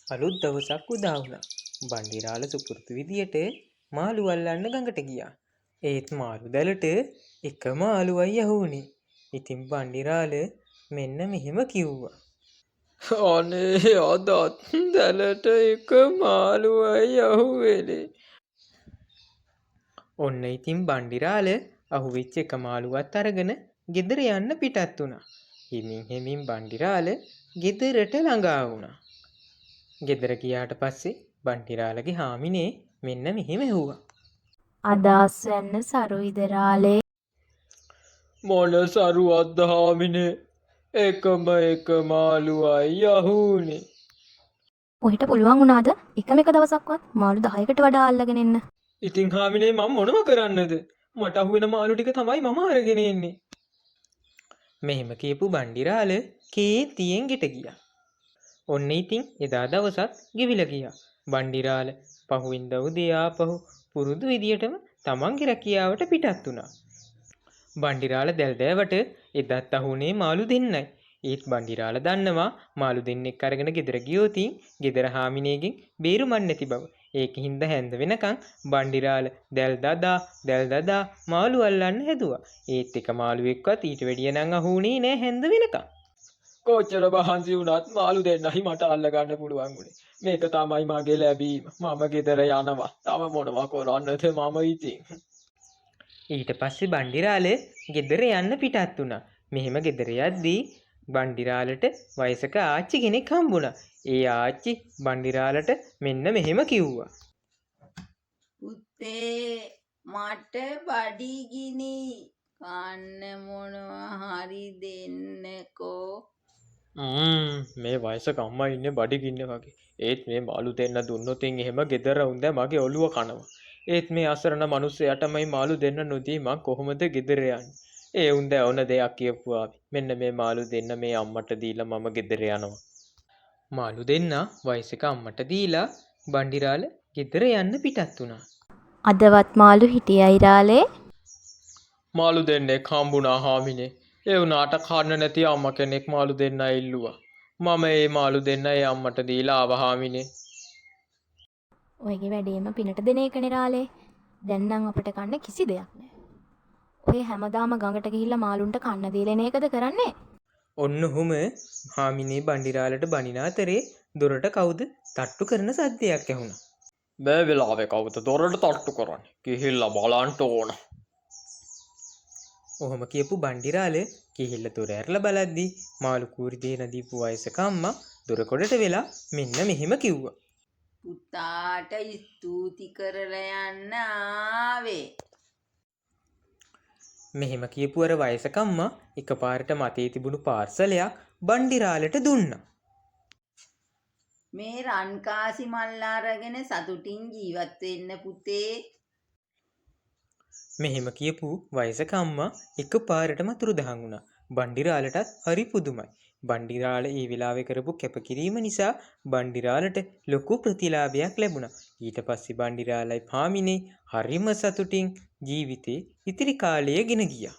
අලුත් දවසක් උදා වුණා. බණ්ඩිරාල සුපුරුදු විදියට මාළු අල්ලන්න ගඟට ගියා. ඒත් මාළු දැලට එක මාළුවයි අහුවුනේ. ඉතින් බණ්ඩිරාල මෙන්න මෙහෙම කිව්වා. අනේ අදත් දැලට එක මාළුවයි අහුවෙලේ. ඔන්න ඉතින් බණ්ඩිරාල අහුවෙච්ච එක මාළුවත් අරගෙන ගෙදර යන්න පිටත් වුණා. හිමින් බණ්ඩිරාල ගෙදරට ළඟා වුණා. ගෙදර ගියාට පස්සේ බණ්ඩිරාලගේ හාමිනේ මෙන්න මෙහෙම ඇහුවා. අදහස් වෙන්න සරුයිද රාලේ? මොන සරුවක්ද හාමිනේ? එකම එක මාළුවයි අහුනේ. ඔහිට පුළුවන් වුණාද එකම එක දවසක්වත් මාළු 10කට වඩා අල්ලගෙන එන්න? ඉතින් හාමිනේ මම මොනව කරන්නද? මට අහුවෙන මාළු ටික තමයි මම අරගෙන එන්නේ. මෙහෙම කියපු බණ්ඩිරාල කේන්තියෙන් ගෙට ගියා. ඔන්න ඉතින් එදා දවසත් ගෙවිලා ගියා. බණ්ඩිරාල පහුවෙන්දා උදේ ආපහු පුරුදු විදියටම තමන්ගේ රැකියාවට පිටත් වුණා. බණ්ඩිරාල දැල්දෑවට එදත් අහුනේ මාළු දෙන්නයි. ඒත් බණ්ඩිරාල දන්නවා මාළු දෙන්නෙක් අරගෙන ගෙදර ගියොතින් ගෙදර හාමිනේගෙන් බේරුමක් නැති බව. ඒකින්ද හැන්ද වෙනකන් බණ්ඩිරාල දැල් දදා මාළු අල්ලන්න හැදුවා. ඒත් එක මාළුවෙක්වත් ඊට වැඩිය නම් අහුනේ නෑ හැන්ද වෙනකන්. කොච්චර බහන්සි වුණත් මාළු දෙන්නයි මට අල්ලගන්න පුළුවන් වුණේ. මේක තමයි මගේ ලැබීම. මම ගෙදර යනවා. තව මොනවා කරන්නද මම ඉතින්. ඊට පස්සේ බණ්ඩිරාල ගෙදර යන්න පිටත් වුණා. මෙහෙම ගෙදර යද්දී බණ්ඩිරාලට වයසක ආච්චි කෙනෙක් හම්බුණා. ඒ ආච්චි බණ්ඩිරාලට මෙන්න මෙහෙම කිව්වා. පුතේ මට බඩගිනි කන්න මොනවා හරි දෙන්නකෝ. මේ වයසක අම්මා ඉන්නේ බඩගින්න වගේ. ඒත් මේ මාළු දෙන්න දුන්නොත් එහෙම ගෙදර උන්ද මගේ ඔළුව කනවා. ඒත් මේ අසරණ මිනිස්සයාට මේ මාළු දෙන්න නොදී මං කොහොමද ගෙදර යන්නේ? ඒ උන්ද ඕන දෙයක් කියපුවා. මෙන්න මේ මාළු දෙන්න මේ අම්මට දීලා මම ගෙදර යනවා. මාළු දෙන්න වයසක අම්මට දීලා බණ්ඩිරාල ගෙදර යන්න පිටත් වුණා. අදවත් මාළු හිටියයි රාලේ? මාළු දෙන්නෙක් හම්බුණා හාමිනේ. ඒ වුණාට කන්න නැති අම්මා කෙනෙක් මාළු දෙන්න ඉල්ලුවා. මම ඒ මාළු දෙන්න ඒ අම්මට දීලා ආවා හාමිනේ. ඔයගේ වැඩේම පිනට දෙන එකනේ රාලේ. දැන් නම් අපිට කන්න කිසි දෙයක් නැහැ. ඔය හැමදාම ගඟට ගිහිල්ලා මාළුන්ට කන්න දීලා එන එකද කරන්නේ? ඔන්න ඔහුම හාමිනේ බණ්ඩිරාලට බනින අතරේ දොරට කවුද තට්ටු කරන සද්දයක් ඇහුණා. මේ වෙලාවේ කවුද දොරට තට්ටු කරන්නේ? ගිහිල්ලා බලන්න ඕන. ඔහොම කියපු බණ්ඩිරාල කිහිල්ල දොර ඇරලා බලද්දී මාළු කූරි දෙන දීපු වයසක අම්මා දොර කොටට වෙලා මෙන්න මෙහෙම කිව්වා. පුතාට ස්තුති කරලා යන්න ආවේ. මෙහෙම කියපු අර වයසක අම්මා එකපාරට මතේ තිබුණු පාර්සලයක් බණ්ඩිරාලට දුන්නා. මේ රන්කාසි මල්ල අරගෙන සතුටින් ජීවත් වෙන්න පුතේ. මෙහෙම කියපු වයසක අම්මා එකපාරටම අතුරුදහන් වුණා. බණ්ඩිරාලටත් හරි පුදුමයි. බණ්ඩිරාල ඒ වෙලාවේ කරපු කැපකිරීම නිසා බණ්ඩිරාලට ලොකු ප්‍රතිලාභයක් ලැබුණා. ඊට පස්සේ බණ්ඩිරාලයි හාමිනේ හරිම සතුටින් ජීවිතේ ඉතිරි කාලය ගෙන ගියා.